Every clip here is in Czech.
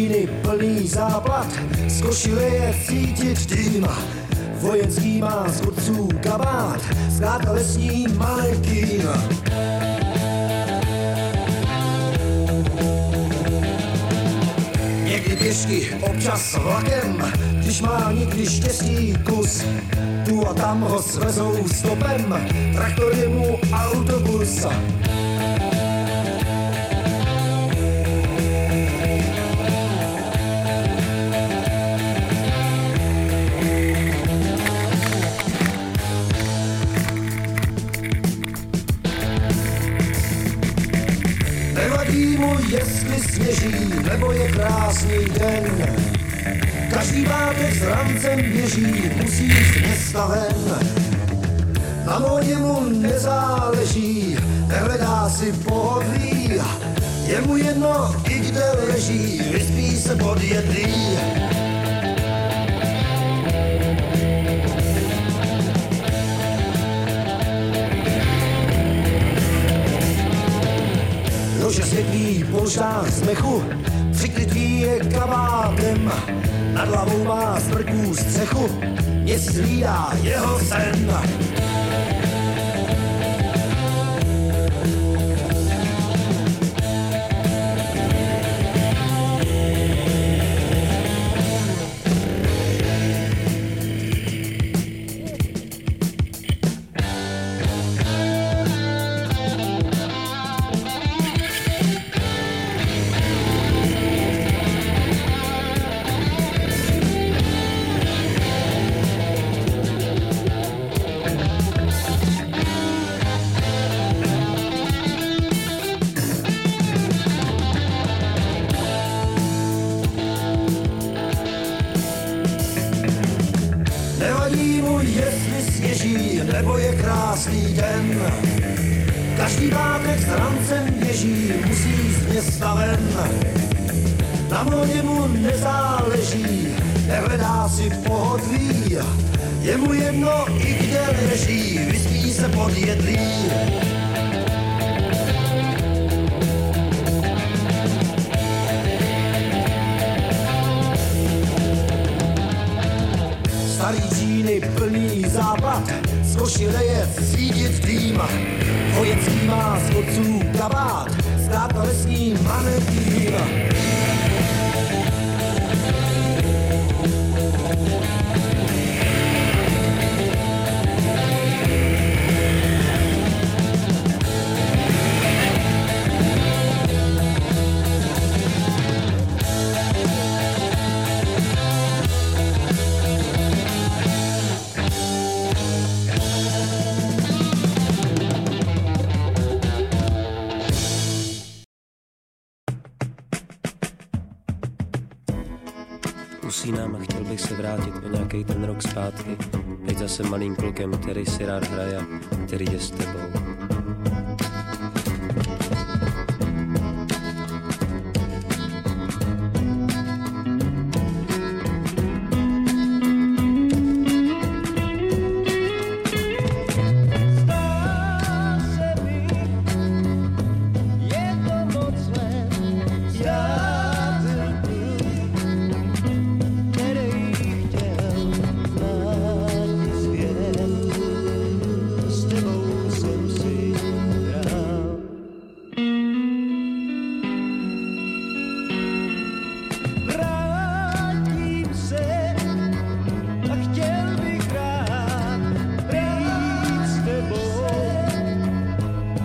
džíny plný záplat, z košile je cítit dým. Vojenský má z kurců kabát, zkrátka lesní manekín. Někdy pěšky, občas vlakem, když má nikdy štěstí kus. Tu a tam ho svezou stopem, traktor je mu autobus. Nevadí mu, jestli sněží, nebo je krásný den. Každý pátek s rancem běží, musí z města ven. Na módě mu nezáleží, nehledá si pohodlí. Je mu jedno, i kde leží, vyspí se pod jedlí. Nože světlý polštář z mechu, přikrytý je kabátem. Nad hlavou má smrků střechu, měsíc hlídá jeho sen. Nevadí mu, jestli sněží, nebo je krásný den. Každý pátek s rancem běží, musí z města ven. Na módě mu nezáleží, nehledá si pohodlí. Je mu jedno, i kde leží, vyspí se pod jedlí. Starý džíny plný západ, z košile je cítit dým. Vojenský má z kurců kabát, zkrátka lesní manekín. Usínám a chtěl bych se vrátit o nějaký ten rok zpátky. Být zase malým klukem, který si rád hraje a který je s tebou.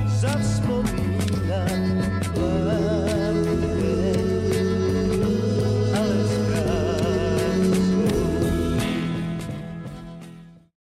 Za